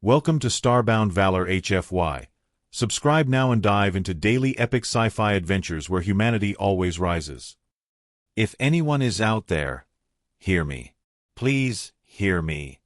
Welcome to Starbound Valor HFY. Subscribe now and dive into daily epic sci-fi adventures where humanity always rises. If anyone is out there, hear me. Please hear me.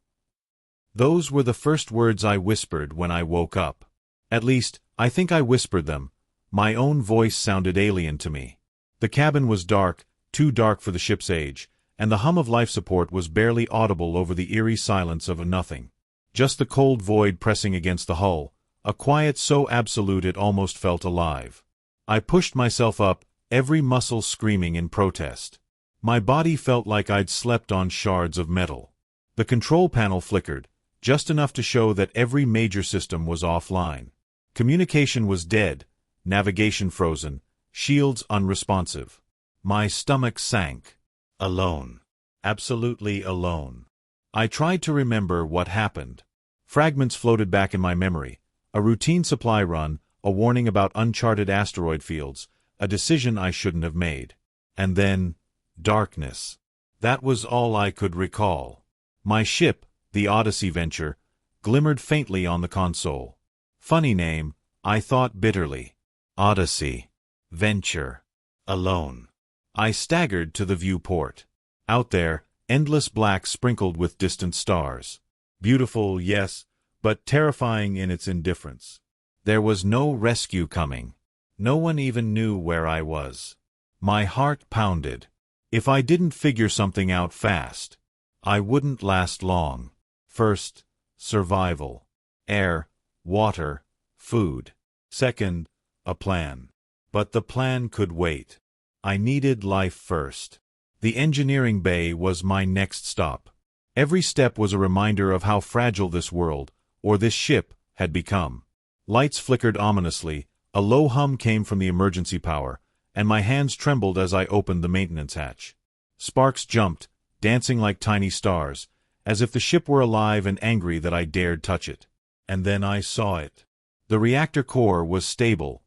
Those were the first words I whispered when I woke up. At least, I think I whispered them. My own voice sounded alien to me. The cabin was dark, too dark for the ship's age, and the hum of life support was barely audible over the eerie silence of a nothing. Just the cold void pressing against the hull, a quiet so absolute it almost felt alive. I pushed myself up, every muscle screaming in protest. My body felt like I'd slept on shards of metal. The control panel flickered, just enough to show that every major system was offline. Communication was dead, navigation frozen, shields unresponsive. My stomach sank. Alone. Absolutely alone. I tried to remember what happened. Fragments floated back in my memory. A routine supply run, a warning about uncharted asteroid fields, a decision I shouldn't have made. And then, darkness. That was all I could recall. My ship, the Odyssey Venture, glimmered faintly on the console. Funny name, I thought bitterly. Odyssey. Venture. Alone. I staggered to the viewport. Out there, endless black sprinkled with distant stars. Beautiful, yes, but terrifying in its indifference. There was no rescue coming. No one even knew where I was. My heart pounded. If I didn't figure something out fast, I wouldn't last long. First, survival. Air, water, food. Second, a plan. But the plan could wait. I needed life first. The engineering bay was my next stop. Every step was a reminder of how fragile this world, or this ship, had become. Lights flickered ominously, a low hum came from the emergency power, and my hands trembled as I opened the maintenance hatch. Sparks jumped, dancing like tiny stars, as if the ship were alive and angry that I dared touch it. And then I saw it. The reactor core was stable.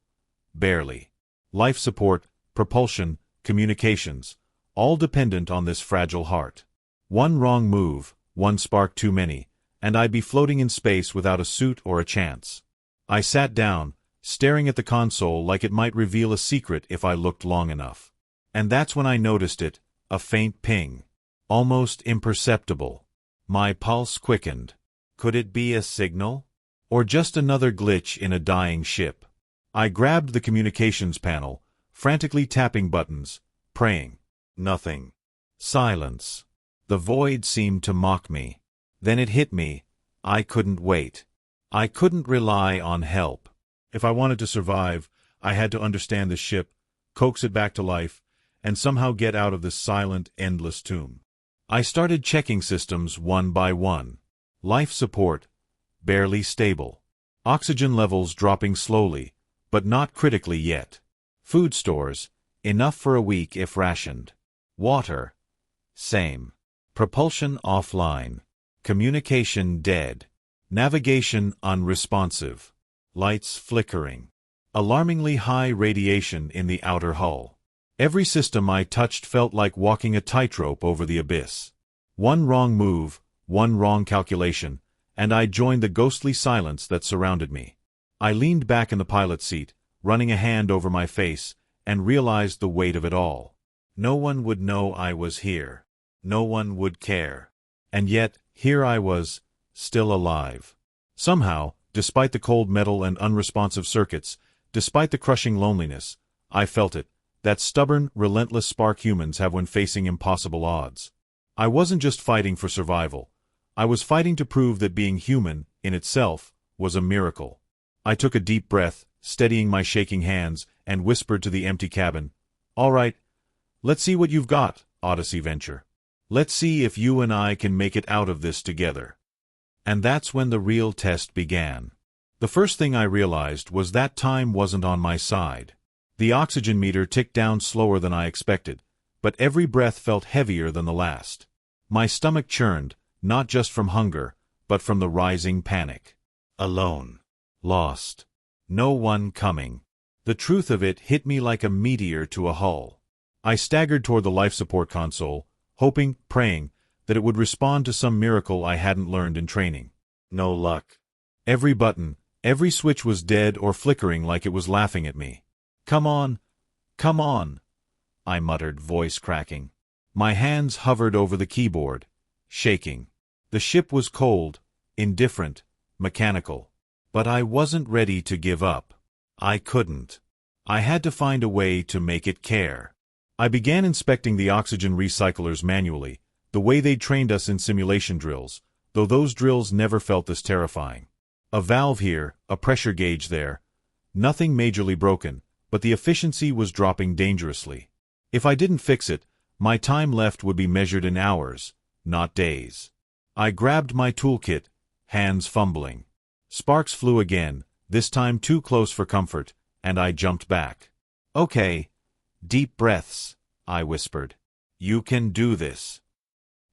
Barely. Life support, propulsion, communications, all dependent on this fragile heart. One wrong move, one spark too many, and I'd be floating in space without a suit or a chance. I sat down, staring at the console like it might reveal a secret if I looked long enough. And that's when I noticed it, a faint ping. Almost imperceptible. My pulse quickened. Could it be a signal? Or just another glitch in a dying ship? I grabbed the communications panel, frantically tapping buttons, praying. Nothing. Silence. The void seemed to mock me. Then it hit me. I couldn't wait. I couldn't rely on help. If I wanted to survive, I had to understand the ship, coax it back to life, and somehow get out of this silent, endless tomb. I started checking systems one by one. Life support, barely stable. Oxygen levels dropping slowly, but not critically yet. Food stores, enough for a week if rationed. Water, same. Propulsion offline. Communication dead. Navigation unresponsive. Lights flickering. Alarmingly high radiation in the outer hull. Every system I touched felt like walking a tightrope over the abyss. One wrong move, one wrong calculation, and I joined the ghostly silence that surrounded me. I leaned back in the pilot's seat, running a hand over my face, and realized the weight of it all. No one would know I was here. No one would care. And yet, here I was, still alive. Somehow, despite the cold metal and unresponsive circuits, despite the crushing loneliness, I felt it, that stubborn, relentless spark humans have when facing impossible odds. I wasn't just fighting for survival. I was fighting to prove that being human, in itself, was a miracle. I took a deep breath, steadying my shaking hands, and whispered to the empty cabin, "All right, let's see what you've got, Odyssey Venture. Let's see if you and I can make it out of this together." And that's when the real test began. The first thing I realized was that time wasn't on my side. The oxygen meter ticked down slower than I expected, but every breath felt heavier than the last. My stomach churned, not just from hunger, but from the rising panic. Alone. Lost. No one coming. The truth of it hit me like a meteor to a hull. I staggered toward the life support console, hoping, praying, that it would respond to some miracle I hadn't learned in training. No luck. Every button, every switch was dead or flickering like it was laughing at me. "Come on, come on," I muttered, voice cracking. My hands hovered over the keyboard, shaking. The ship was cold, indifferent, mechanical. But I wasn't ready to give up. I couldn't. I had to find a way to make it care. I began inspecting the oxygen recyclers manually, the way they'd trained us in simulation drills, though those drills never felt this terrifying. A valve here, a pressure gauge there. Nothing majorly broken, but the efficiency was dropping dangerously. If I didn't fix it, my time left would be measured in hours, not days. I grabbed my toolkit, hands fumbling. Sparks flew again, this time too close for comfort, and I jumped back. "Okay. Deep breaths," I whispered. "You can do this."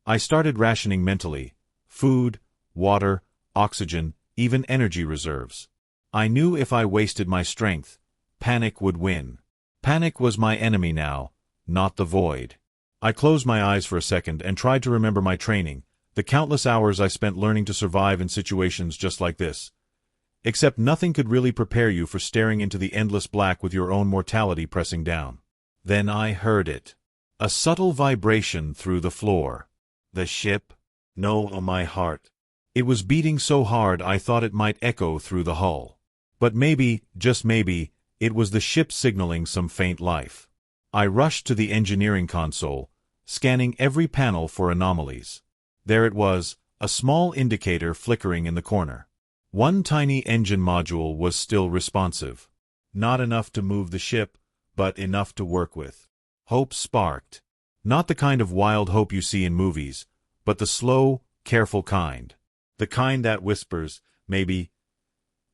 I started rationing mentally. Food, water, oxygen, even energy reserves. I knew if I wasted my strength, panic would win. Panic was my enemy now, not the void. I closed my eyes for a second and tried to remember my training, the countless hours I spent learning to survive in situations just like this. Except nothing could really prepare you for staring into the endless black with your own mortality pressing down. Then I heard it. A subtle vibration through the floor. The ship? No, my heart. It was beating so hard I thought it might echo through the hull. But maybe, just maybe, it was the ship signaling some faint life. I rushed to the engineering console, scanning every panel for anomalies. There it was, a small indicator flickering in the corner. One tiny engine module was still responsive. Not enough to move the ship, but enough to work with. Hope sparked. Not the kind of wild hope you see in movies, but the slow, careful kind. The kind that whispers, maybe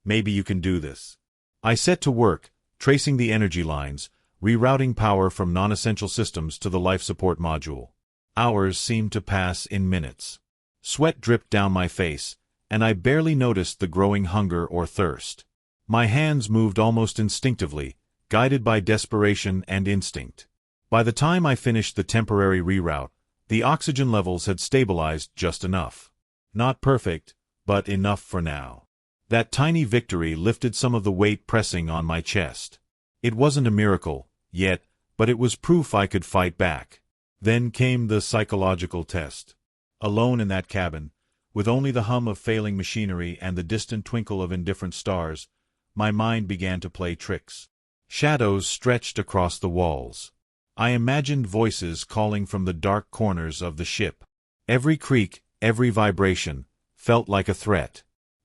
you can do this. I set to work, tracing the energy lines, rerouting power from non-essential systems to the life support module. Hours seemed to pass in minutes. Sweat dripped down my face, and I barely noticed the growing hunger or thirst. My hands moved almost instinctively, guided by desperation and instinct. By the time I finished the temporary reroute, the oxygen levels had stabilized just enough. Not perfect, but enough for now. That tiny victory lifted some of the weight pressing on my chest. It wasn't a miracle, yet, but it was proof I could fight back. Then came the psychological test. Alone in that cabin, with only the hum of failing machinery and the distant twinkle of indifferent stars, my mind began to play tricks. Shadows stretched across the walls. I imagined voices calling from the dark corners of the ship. Every creak, every vibration, felt like a threat.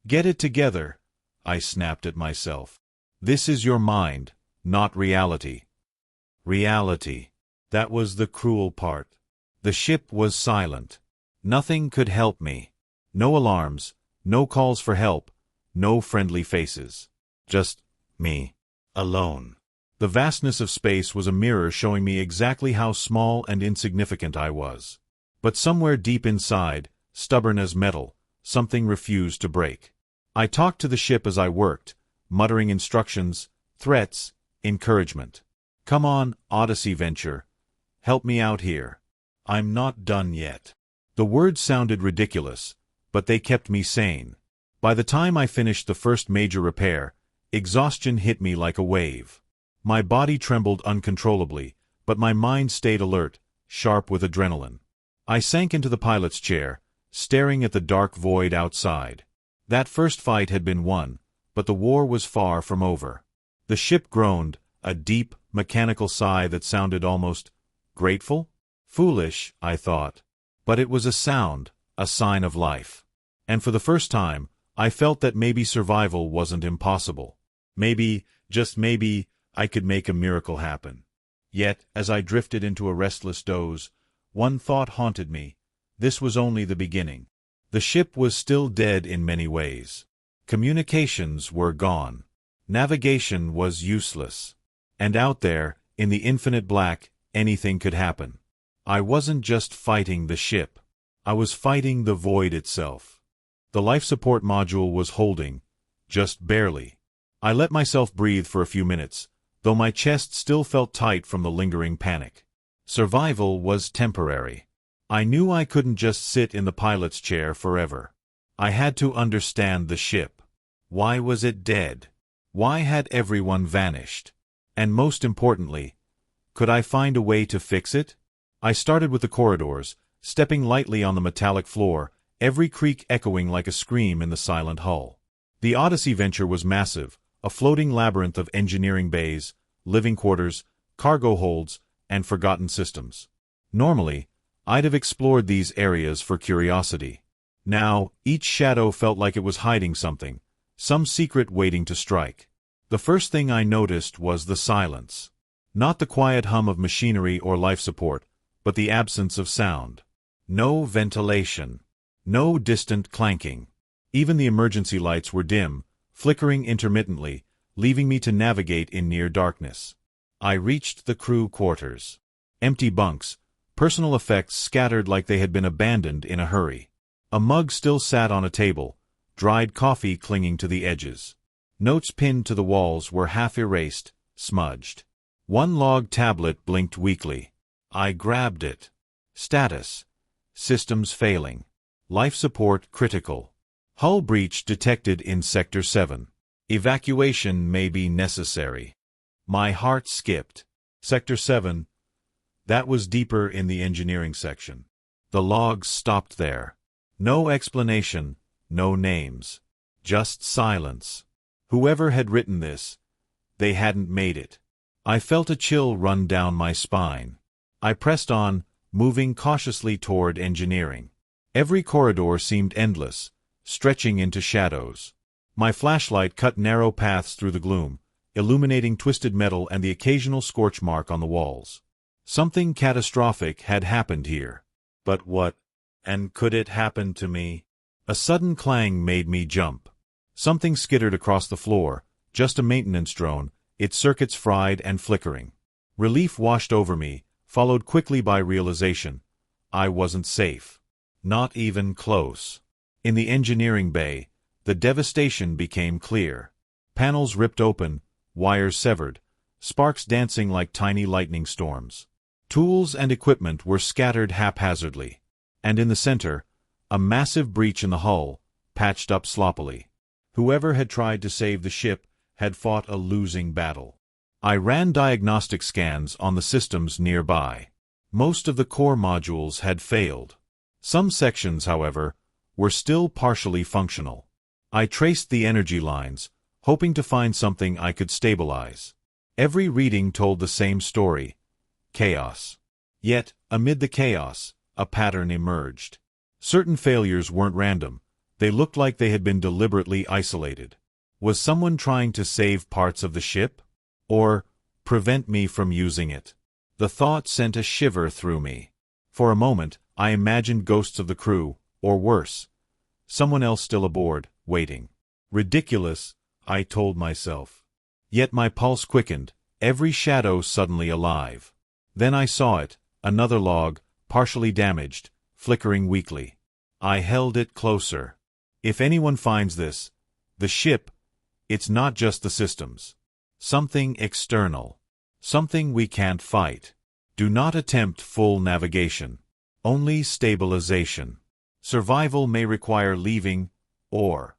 "Get it together," I snapped at myself. "This is your mind, not reality." Reality. That was the cruel part. The ship was silent. Nothing could help me. No alarms, no calls for help, no friendly faces. Just me. Alone. The vastness of space was a mirror showing me exactly how small and insignificant I was. But somewhere deep inside, stubborn as metal, something refused to break. I talked to the ship as I worked, muttering instructions, threats, encouragement. "Come on, Odyssey venture. Help me out here. I'm not done yet." The words sounded ridiculous, but they kept me sane. By the time I finished the first major repair, exhaustion hit me like a wave. My body trembled uncontrollably, but my mind stayed alert, sharp with adrenaline. I sank into the pilot's chair, staring at the dark void outside. That first fight had been won, but the war was far from over. The ship groaned, a deep, mechanical sigh that sounded almost grateful? Foolish, I thought. But it was a sound, a sign of life. And for the first time, I felt that maybe survival wasn't impossible. Maybe, just maybe, I could make a miracle happen. Yet, as I drifted into a restless doze, one thought haunted me. This was only the beginning. The ship was still dead in many ways. Communications were gone. Navigation was useless. And out there, in the infinite black, anything could happen. I wasn't just fighting the ship. I was fighting the void itself. The life support module was holding, just barely. I let myself breathe for a few minutes, though my chest still felt tight from the lingering panic. Survival was temporary. I knew I couldn't just sit in the pilot's chair forever. I had to understand the ship. Why was it dead? Why had everyone vanished? And most importantly, could I find a way to fix it? I started with the corridors, stepping lightly on the metallic floor, every creak echoing like a scream in the silent hull. The Odyssey venture was massive, a floating labyrinth of engineering bays, living quarters, cargo holds, and forgotten systems. Normally, I'd have explored these areas for curiosity. Now, each shadow felt like it was hiding something, some secret waiting to strike. The first thing I noticed was the silence. Not the quiet hum of machinery or life support, but the absence of sound. No ventilation. No distant clanking. Even the emergency lights were dim, flickering intermittently, leaving me to navigate in near darkness. I reached the crew quarters. Empty bunks, personal effects scattered like they had been abandoned in a hurry. A mug still sat on a table, dried coffee clinging to the edges. Notes pinned to the walls were half erased, smudged. One log tablet blinked weakly. I grabbed it. Status: systems failing. Life support critical. Hull breach detected in Sector 7. Evacuation may be necessary. My heart skipped. Sector 7. That was deeper in the engineering section. The logs stopped there. No explanation, no names. Just silence. Whoever had written this, they hadn't made it. I felt a chill run down my spine. I pressed on, moving cautiously toward engineering. Every corridor seemed endless, stretching into shadows. My flashlight cut narrow paths through the gloom, illuminating twisted metal and the occasional scorch mark on the walls. Something catastrophic had happened here. But what? And could it happen to me? A sudden clang made me jump. Something skittered across the floor, just a maintenance drone, its circuits fried and flickering. Relief washed over me, followed quickly by realization. I wasn't safe. Not even close. In the engineering bay, the devastation became clear. Panels ripped open, wires severed, sparks dancing like tiny lightning storms. Tools and equipment were scattered haphazardly. And in the center, a massive breach in the hull, patched up sloppily. Whoever had tried to save the ship had fought a losing battle. I ran diagnostic scans on the systems nearby. Most of the core modules had failed. Some sections, however, were still partially functional. I traced the energy lines, hoping to find something I could stabilize. Every reading told the same story: chaos. Yet, amid the chaos, a pattern emerged. Certain failures weren't random. They looked like they had been deliberately isolated. Was someone trying to save parts of the ship? Or prevent me from using it? The thought sent a shiver through me. For a moment, I imagined ghosts of the crew, or worse, someone else still aboard, waiting. Ridiculous, I told myself. Yet my pulse quickened, every shadow suddenly alive. Then I saw it, another log, partially damaged, flickering weakly. I held it closer. If anyone finds this, the ship, it's not just the systems. Something external. Something we can't fight. Do not attempt full navigation. Only stabilization. Survival may require leaving, or...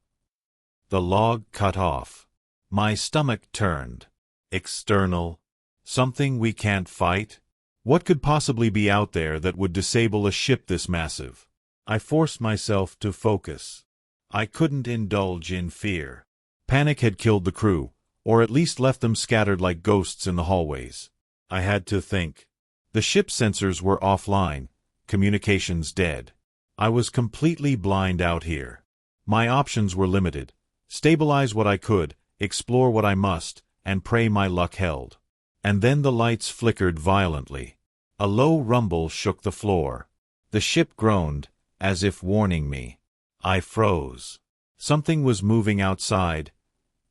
The log cut off. My stomach turned. External. Something we can't fight? What could possibly be out there that would disable a ship this massive? I forced myself to focus. I couldn't indulge in fear. Panic had killed the crew, or at least left them scattered like ghosts in the hallways. I had to think. The ship's sensors were offline, communications dead. I was completely blind out here. My options were limited. Stabilize what I could, explore what I must, and pray my luck held. And then the lights flickered violently. A low rumble shook the floor. The ship groaned, as if warning me. I froze. Something was moving outside,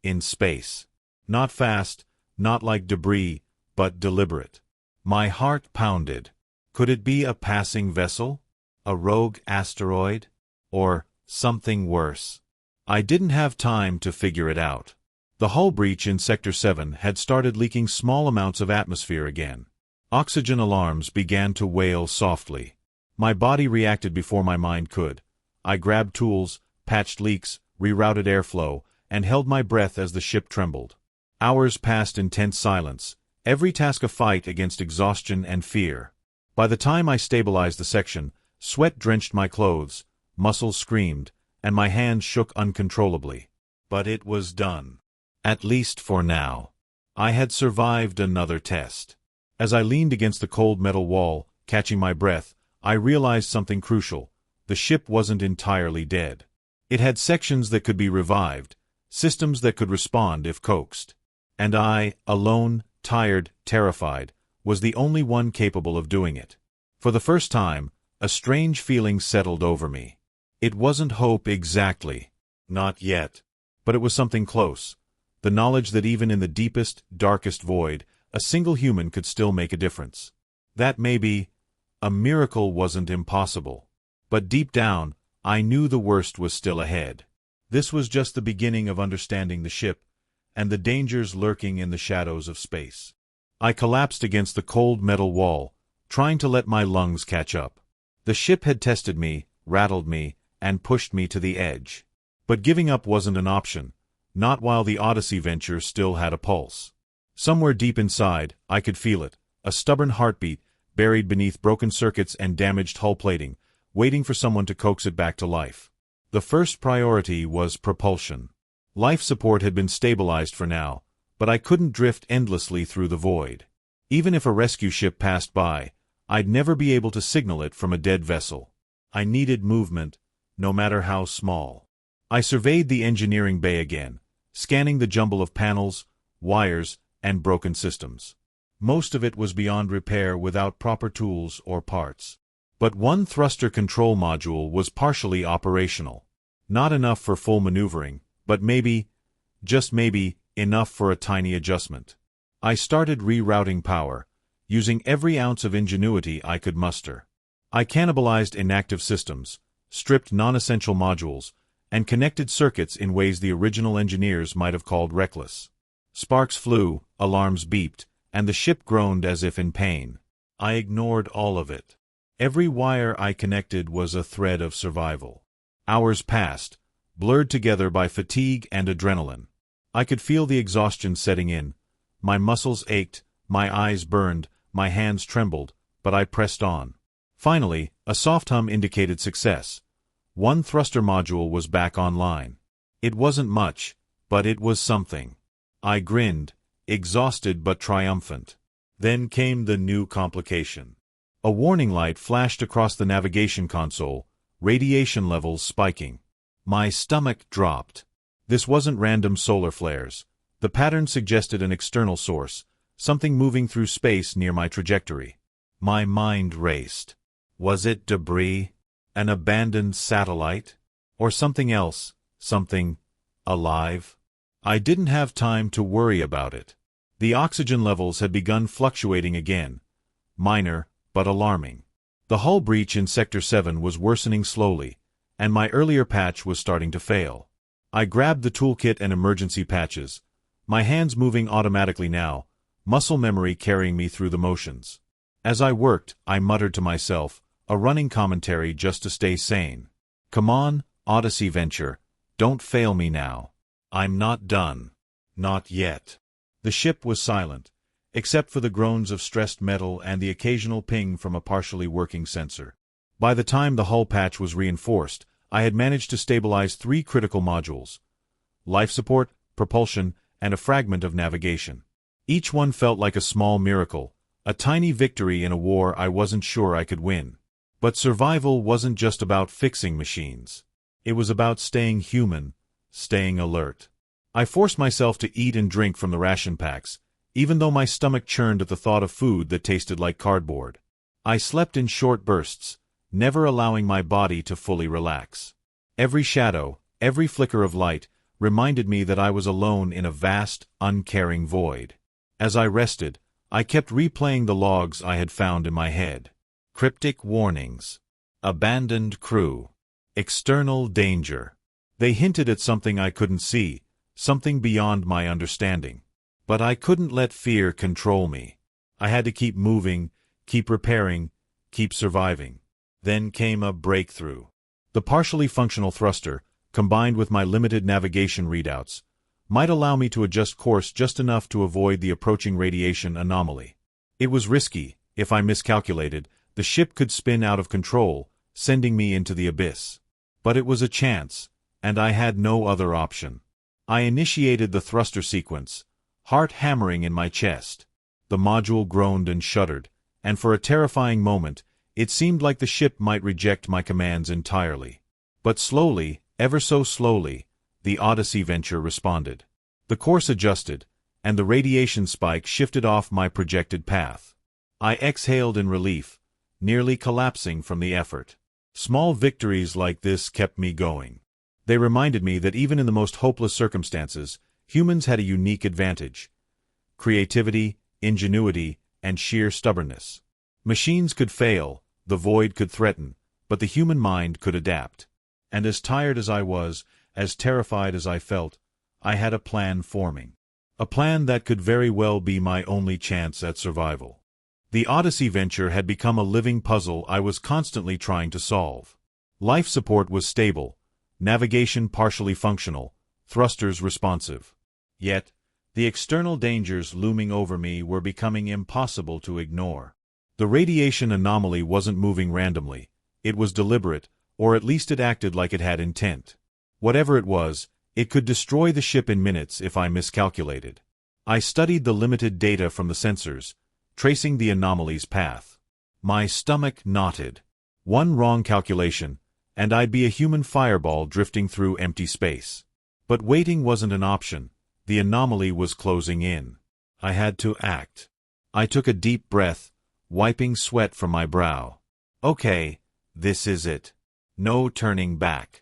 in space. Not fast, not like debris, but deliberate. My heart pounded. Could it be a passing vessel? A rogue asteroid? Or something worse? I didn't have time to figure it out. The hull breach in Sector 7 had started leaking small amounts of atmosphere again. Oxygen alarms began to wail softly. My body reacted before my mind could. I grabbed tools, patched leaks, rerouted airflow, and held my breath as the ship trembled. Hours passed in tense silence, every task a fight against exhaustion and fear. By the time I stabilized the section, sweat drenched my clothes, muscles screamed, and my hands shook uncontrollably. But it was done. At least for now. I had survived another test. As I leaned against the cold metal wall, catching my breath, I realized something crucial. The ship wasn't entirely dead. It had sections that could be revived, systems that could respond if coaxed. And I, alone, tired, terrified, was the only one capable of doing it. For the first time, a strange feeling settled over me. It wasn't hope exactly. Not yet. But it was something close. The knowledge that even in the deepest, darkest void, a single human could still make a difference. That maybe a miracle wasn't impossible. But deep down, I knew the worst was still ahead. This was just the beginning of understanding the ship, and the dangers lurking in the shadows of space. I collapsed against the cold metal wall, trying to let my lungs catch up. The ship had tested me, rattled me, and pushed me to the edge. But giving up wasn't an option, not while the Odyssey venture still had a pulse. Somewhere deep inside, I could feel it, a stubborn heartbeat, buried beneath broken circuits and damaged hull plating, waiting for someone to coax it back to life. The first priority was propulsion. Life support had been stabilized for now, but I couldn't drift endlessly through the void. Even if a rescue ship passed by, I'd never be able to signal it from a dead vessel. I needed movement, no matter how small. I surveyed the engineering bay again, scanning the jumble of panels, wires, and broken systems. Most of it was beyond repair without proper tools or parts. But one thruster control module was partially operational. Not enough for full maneuvering, but maybe, just maybe, enough for a tiny adjustment. I started rerouting power, using every ounce of ingenuity I could muster. I cannibalized inactive systems, stripped non-essential modules, and connected circuits in ways the original engineers might have called reckless. Sparks flew, alarms beeped, and the ship groaned as if in pain. I ignored all of it. Every wire I connected was a thread of survival. Hours passed, blurred together by fatigue and adrenaline. I could feel the exhaustion setting in. My muscles ached, my eyes burned, my hands trembled, but I pressed on. Finally, a soft hum indicated success. One thruster module was back online. It wasn't much, but it was something. I grinned, exhausted but triumphant. Then came the new complication. A warning light flashed across the navigation console, radiation levels spiking. My stomach dropped. This wasn't random solar flares. The pattern suggested an external source, something moving through space near my trajectory. My mind raced. Was it debris? An abandoned satellite? Or something else? Something alive? I didn't have time to worry about it. The oxygen levels had begun fluctuating again. Minor, but alarming. The hull breach in Sector 7 was worsening slowly, and my earlier patch was starting to fail. I grabbed the toolkit and emergency patches, my hands moving automatically now, muscle memory carrying me through the motions. As I worked, I muttered to myself, a running commentary just to stay sane. Come on, Odyssey venture, don't fail me now. I'm not done. Not yet. The ship was silent, except for the groans of stressed metal and the occasional ping from a partially working sensor. By the time the hull patch was reinforced, I had managed to stabilize 3 critical modules: life support, propulsion, and a fragment of navigation. Each one felt like a small miracle, a tiny victory in a war I wasn't sure I could win. But survival wasn't just about fixing machines. It was about staying human, staying alert. I forced myself to eat and drink from the ration packs, even though my stomach churned at the thought of food that tasted like cardboard. I slept in short bursts, never allowing my body to fully relax. Every shadow, every flicker of light, reminded me that I was alone in a vast, uncaring void. As I rested, I kept replaying the logs I had found in my head. Cryptic warnings. Abandoned crew. External danger. They hinted at something I couldn't see, something beyond my understanding. But I couldn't let fear control me. I had to keep moving, keep repairing, keep surviving. Then came a breakthrough. The partially functional thruster, combined with my limited navigation readouts, might allow me to adjust course just enough to avoid the approaching radiation anomaly. It was risky. If I miscalculated, the ship could spin out of control, sending me into the abyss. But it was a chance, and I had no other option. I initiated the thruster sequence, heart hammering in my chest. The module groaned and shuddered, and for a terrifying moment, it seemed like the ship might reject my commands entirely. But slowly, ever so slowly, the Odyssey venture responded. The course adjusted, and the radiation spike shifted off my projected path. I exhaled in relief, nearly collapsing from the effort. Small victories like this kept me going. They reminded me that even in the most hopeless circumstances, humans had a unique advantage: creativity, ingenuity, and sheer stubbornness. Machines could fail, the void could threaten, but the human mind could adapt. And as tired as I was, as terrified as I felt, I had a plan forming. A plan that could very well be my only chance at survival. The Odyssey venture had become a living puzzle I was constantly trying to solve. Life support was stable, navigation partially functional, thrusters responsive. Yet, the external dangers looming over me were becoming impossible to ignore. The radiation anomaly wasn't moving randomly. It was deliberate, or at least it acted like it had intent. Whatever it was, it could destroy the ship in minutes if I miscalculated. I studied the limited data from the sensors, tracing the anomaly's path. My stomach knotted. One wrong calculation, and I'd be a human fireball drifting through empty space. But waiting wasn't an option. The anomaly was closing in. I had to act. I took a deep breath, wiping sweat from my brow. Okay, this is it. No turning back.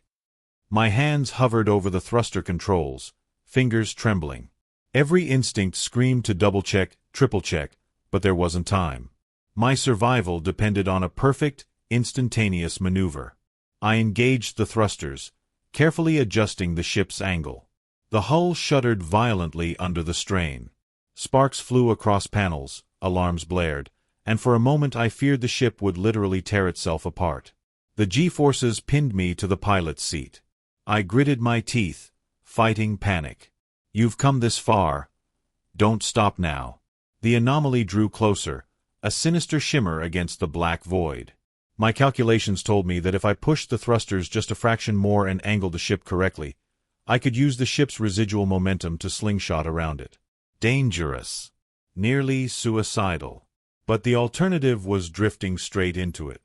My hands hovered over the thruster controls, fingers trembling. Every instinct screamed to double-check, triple-check, but there wasn't time. My survival depended on a perfect, instantaneous maneuver. I engaged the thrusters, carefully adjusting the ship's angle. The hull shuddered violently under the strain. Sparks flew across panels, alarms blared, and for a moment I feared the ship would literally tear itself apart. The G-forces pinned me to the pilot's seat. I gritted my teeth, fighting panic. You've come this far. Don't stop now. The anomaly drew closer, a sinister shimmer against the black void. My calculations told me that if I pushed the thrusters just a fraction more and angled the ship correctly, I could use the ship's residual momentum to slingshot around it. Dangerous. Nearly suicidal. But the alternative was drifting straight into it.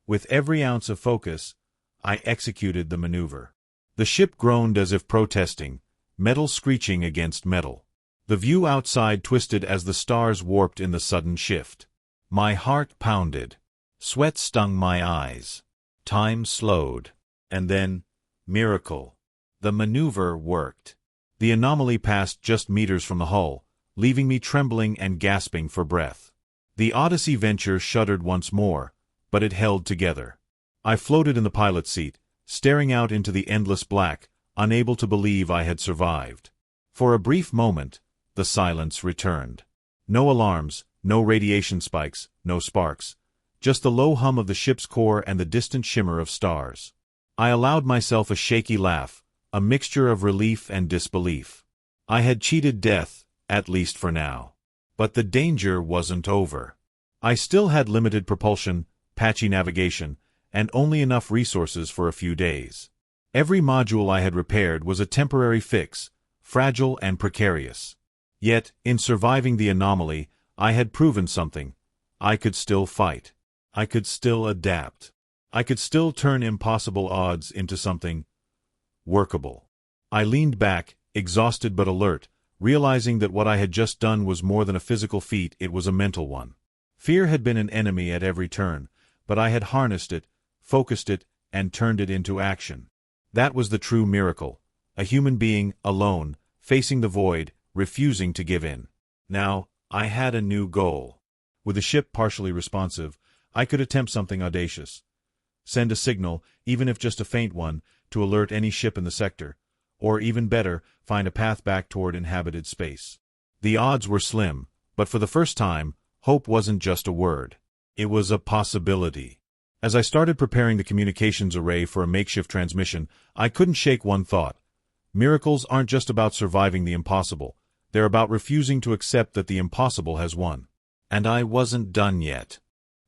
With every ounce of focus, I executed the maneuver. The ship groaned as if protesting, metal screeching against metal. The view outside twisted as the stars warped in the sudden shift. My heart pounded. Sweat stung my eyes. Time slowed. And then, miracle. The maneuver worked. The anomaly passed just meters from the hull, leaving me trembling and gasping for breath. The Odyssey venture shuddered once more, but it held together. I floated in the pilot's seat, staring out into the endless black, unable to believe I had survived. For a brief moment, the silence returned. No alarms, no radiation spikes, no sparks. Just the low hum of the ship's core and the distant shimmer of stars. I allowed myself a shaky laugh, a mixture of relief and disbelief. I had cheated death, at least for now. But the danger wasn't over. I still had limited propulsion, patchy navigation, and only enough resources for a few days. Every module I had repaired was a temporary fix, fragile and precarious. Yet, in surviving the anomaly, I had proven something. I could still fight. I could still adapt. I could still turn impossible odds into something workable. I leaned back, exhausted but alert, realizing that what I had just done was more than a physical feat, it was a mental one. Fear had been an enemy at every turn, but I had harnessed it, focused it, and turned it into action. That was the true miracle. A human being, alone, facing the void, refusing to give in. Now, I had a new goal. With the ship partially responsive, I could attempt something audacious. Send a signal, even if just a faint one, to alert any ship in the sector, or even better, find a path back toward inhabited space. The odds were slim, but for the first time, hope wasn't just a word. It was a possibility. As I started preparing the communications array for a makeshift transmission, I couldn't shake one thought. Miracles aren't just about surviving the impossible. They're about refusing to accept that the impossible has won. And I wasn't done yet.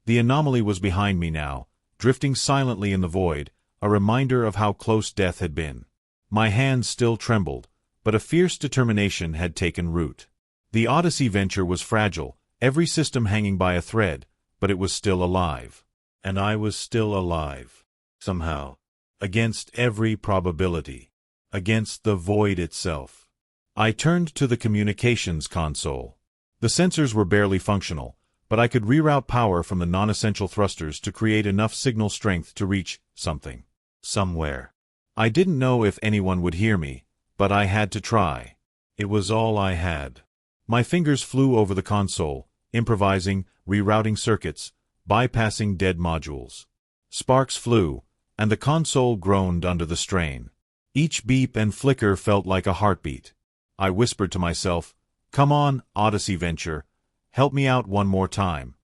The anomaly was behind me now, drifting silently in the void, a reminder of how close death had been. My hands still trembled, but a fierce determination had taken root. The Odyssey venture was fragile, every system hanging by a thread, but it was still alive. And I was still alive. Somehow. Against every probability. Against the void itself. I turned to the communications console. The sensors were barely functional, but I could reroute power from the non-essential thrusters to create enough signal strength to reach something. Somewhere. I didn't know if anyone would hear me, but I had to try. It was all I had. My fingers flew over the console, improvising, rerouting circuits, bypassing dead modules. Sparks flew, and the console groaned under the strain. Each beep and flicker felt like a heartbeat. I whispered to myself, "Come on, Odyssey venture, help me out one more time."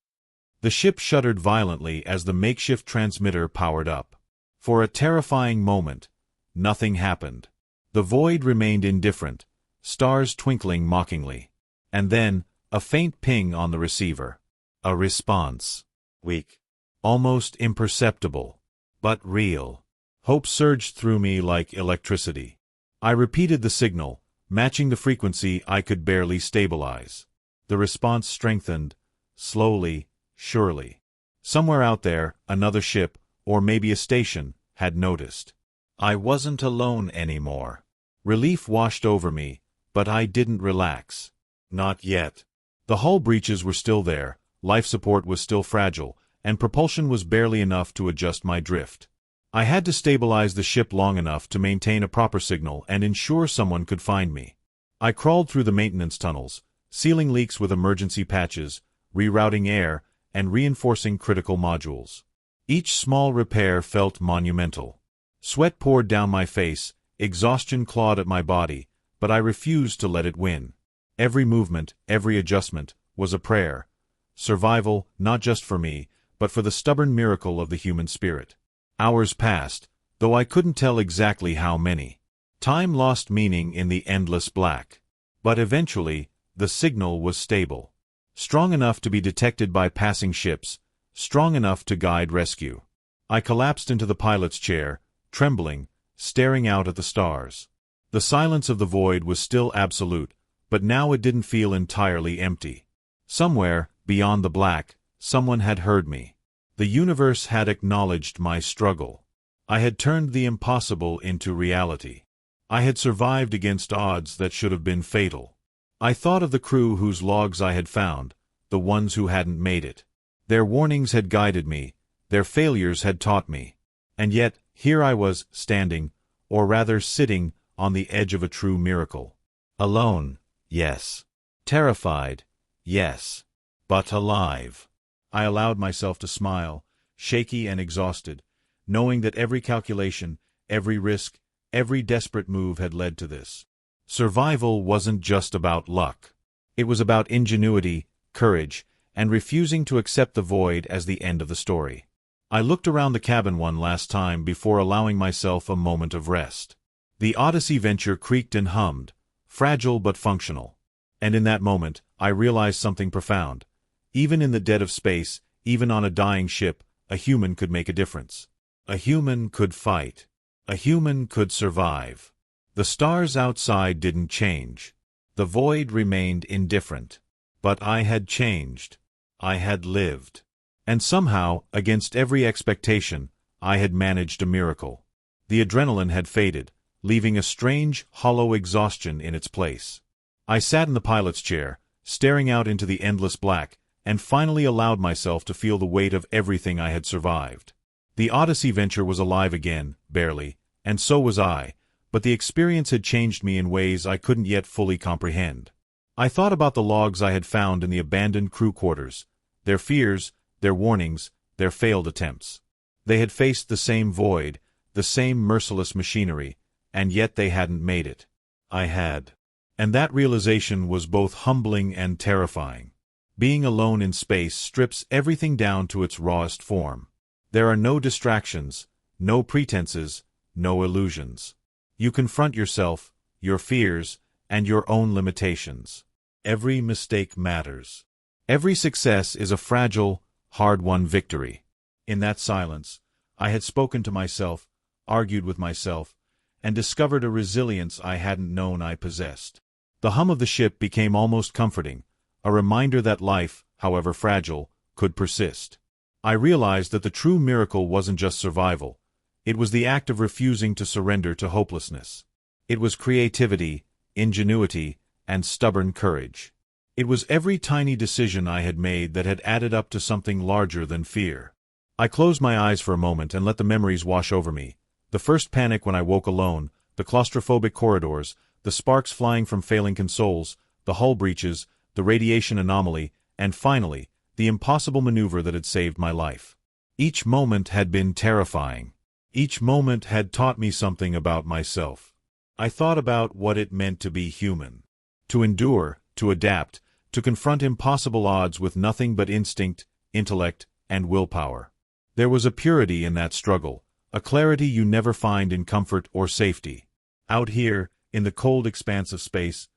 The ship shuddered violently as the makeshift transmitter powered up. For a terrifying moment, nothing happened. The void remained indifferent, stars twinkling mockingly. And then, a faint ping on the receiver. A response. Weak. Almost imperceptible. But real. Hope surged through me like electricity. I repeated the signal, matching the frequency I could barely stabilize. The response strengthened, slowly, surely. Somewhere out there, another ship, or maybe a station, had noticed. I wasn't alone anymore. Relief washed over me, but I didn't relax. Not yet. The hull breaches were still there, life support was still fragile, and propulsion was barely enough to adjust my drift. I had to stabilize the ship long enough to maintain a proper signal and ensure someone could find me. I crawled through the maintenance tunnels, sealing leaks with emergency patches, rerouting air, and reinforcing critical modules. Each small repair felt monumental. Sweat poured down my face, exhaustion clawed at my body, but I refused to let it win. Every movement, every adjustment, was a prayer. Survival, not just for me, but for the stubborn miracle of the human spirit. Hours passed, though I couldn't tell exactly how many. Time lost meaning in the endless black. But eventually, the signal was stable. Strong enough to be detected by passing ships, strong enough to guide rescue. I collapsed into the pilot's chair, trembling, staring out at the stars. The silence of the void was still absolute, but now it didn't feel entirely empty. Somewhere, beyond the black, someone had heard me. The universe had acknowledged my struggle. I had turned the impossible into reality. I had survived against odds that should have been fatal. I thought of the crew whose logs I had found, the ones who hadn't made it. Their warnings had guided me, their failures had taught me. And yet, here I was, standing, or rather sitting, on the edge of a true miracle. Alone, yes. Terrified, yes. But alive. I allowed myself to smile, shaky and exhausted, knowing that every calculation, every risk, every desperate move had led to this. Survival wasn't just about luck. It was about ingenuity, courage, and refusing to accept the void as the end of the story. I looked around the cabin one last time before allowing myself a moment of rest. The Odyssey venture creaked and hummed, fragile but functional. And in that moment, I realized something profound. Even in the dead of space, even on a dying ship, a human could make a difference. A human could fight. A human could survive. The stars outside didn't change. The void remained indifferent. But I had changed. I had lived. And somehow, against every expectation, I had managed a miracle. The adrenaline had faded, leaving a strange, hollow exhaustion in its place. I sat in the pilot's chair, staring out into the endless black, and finally allowed myself to feel the weight of everything I had survived. The Odyssey venture was alive again, barely, and so was I, but the experience had changed me in ways I couldn't yet fully comprehend. I thought about the logs I had found in the abandoned crew quarters, their fears, their warnings, their failed attempts. They had faced the same void, the same merciless machinery, and yet they hadn't made it. I had. And that realization was both humbling and terrifying. Being alone in space strips everything down to its rawest form. There are no distractions, no pretenses, no illusions. You confront yourself, your fears, and your own limitations. Every mistake matters. Every success is a fragile, hard-won victory. In that silence, I had spoken to myself, argued with myself, and discovered a resilience I hadn't known I possessed. The hum of the ship became almost comforting, a reminder that life, however fragile, could persist. I realized that the true miracle wasn't just survival. It was the act of refusing to surrender to hopelessness. It was creativity, ingenuity, and stubborn courage. It was every tiny decision I had made that had added up to something larger than fear. I closed my eyes for a moment and let the memories wash over me. The first panic when I woke alone, the claustrophobic corridors, the sparks flying from failing consoles, the hull breaches, the radiation anomaly, and finally, the impossible maneuver that had saved my life. Each moment had been terrifying. Each moment had taught me something about myself. I thought about what it meant to be human. To endure, to adapt, to confront impossible odds with nothing but instinct, intellect, and willpower. There was a purity in that struggle, a clarity you never find in comfort or safety. Out here, in the cold expanse of space,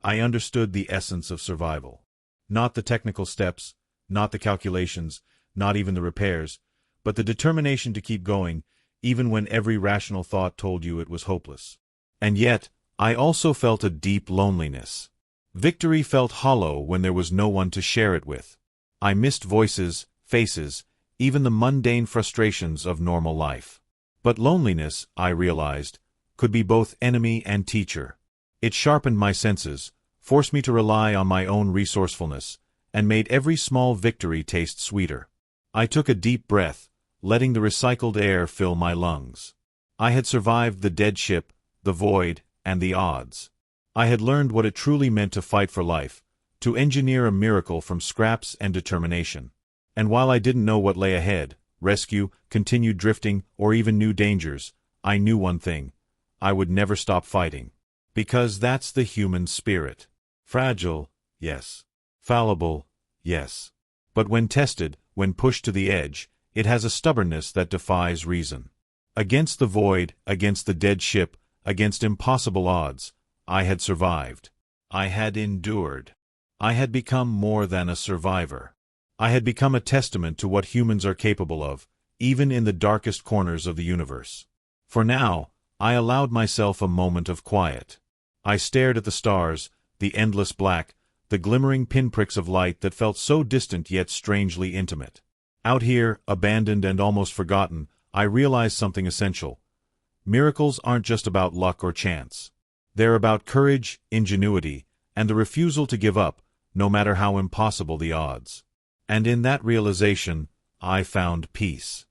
I understood the essence of survival. Not the technical steps, not the calculations, not even the repairs, but the determination to keep going, even when every rational thought told you it was hopeless. And yet, I also felt a deep loneliness. Victory felt hollow when there was no one to share it with. I missed voices, faces, even the mundane frustrations of normal life. But loneliness, I realized, could be both enemy and teacher. It sharpened my senses, forced me to rely on my own resourcefulness, and made every small victory taste sweeter. I took a deep breath, letting the recycled air fill my lungs. I had survived the dead ship, the void, and the odds. I had learned what it truly meant to fight for life, to engineer a miracle from scraps and determination. And while I didn't know what lay ahead, rescue, continued drifting, or even new dangers, I knew one thing: I would never stop fighting. Because that's the human spirit. Fragile, yes. Fallible, yes. But when tested, when pushed to the edge, it has a stubbornness that defies reason. Against the void, against the dead ship, against impossible odds, I had survived. I had endured. I had become more than a survivor. I had become a testament to what humans are capable of, even in the darkest corners of the universe. For now, I allowed myself a moment of quiet. I stared at the stars, the endless black, the glimmering pinpricks of light that felt so distant yet strangely intimate. Out here, abandoned and almost forgotten, I realized something essential. Miracles aren't just about luck or chance. They're about courage, ingenuity, and the refusal to give up, no matter how impossible the odds. And in that realization, I found peace.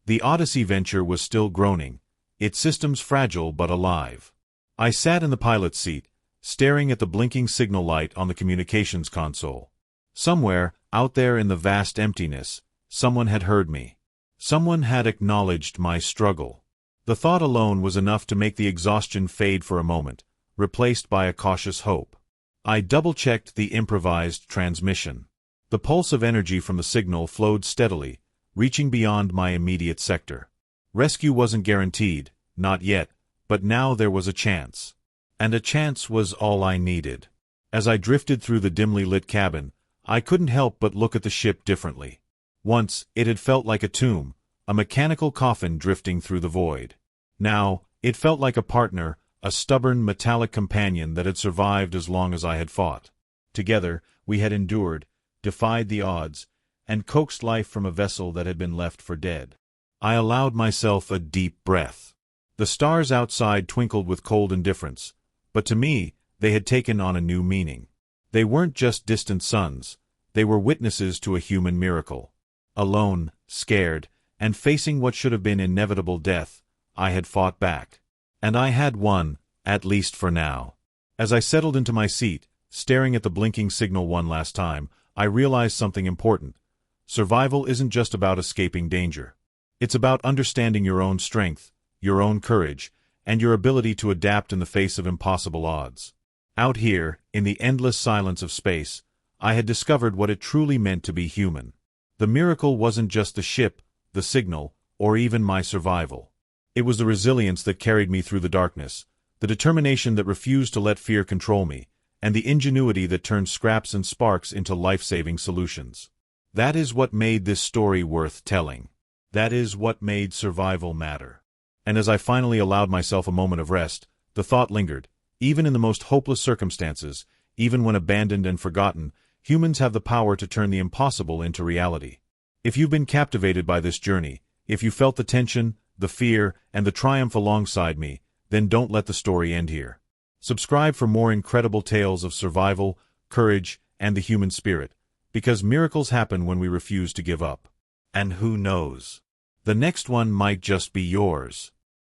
The Odyssey venture was still groaning, its systems fragile but alive. I sat in the pilot's seat, staring at the blinking signal light on the communications console. Somewhere, out there in the vast emptiness, someone had heard me. Someone had acknowledged my struggle. The thought alone was enough to make the exhaustion fade for a moment, replaced by a cautious hope. I double-checked the improvised transmission. The pulse of energy from the signal flowed steadily, reaching beyond my immediate sector. Rescue wasn't guaranteed, not yet, but now there was a chance. And a chance was all I needed. As I drifted through the dimly lit cabin, I couldn't help but look at the ship differently. Once, it had felt like a tomb, a mechanical coffin drifting through the void. Now, it felt like a partner, a stubborn, metallic companion that had survived as long as I had fought. Together, we had endured, defied the odds, and coaxed life from a vessel that had been left for dead. I allowed myself a deep breath. The stars outside twinkled with cold indifference, but to me, they had taken on a new meaning. They weren't just distant suns, they were witnesses to a human miracle. Alone, scared, and facing what should have been inevitable death, I had fought back. And I had won, at least for now. As I settled into my seat, staring at the blinking signal one last time, I realized something important. Survival isn't just about escaping danger. It's about understanding your own strength, your own courage, and your ability to adapt in the face of impossible odds. Out here, in the endless silence of space, I had discovered what it truly meant to be human. The miracle wasn't just the ship, the signal, or even my survival. It was the resilience that carried me through the darkness, the determination that refused to let fear control me, and the ingenuity that turned scraps and sparks into life-saving solutions. That is what made this story worth telling. That is what made survival matter. And as I finally allowed myself a moment of rest, the thought lingered. Even in the most hopeless circumstances, even when abandoned and forgotten, humans have the power to turn the impossible into reality. If you've been captivated by this journey, if you felt the tension, the fear, and the triumph alongside me, then don't let the story end here. Subscribe for more incredible tales of survival, courage, and the human spirit, because miracles happen when we refuse to give up. And who knows? The next one might just be yours.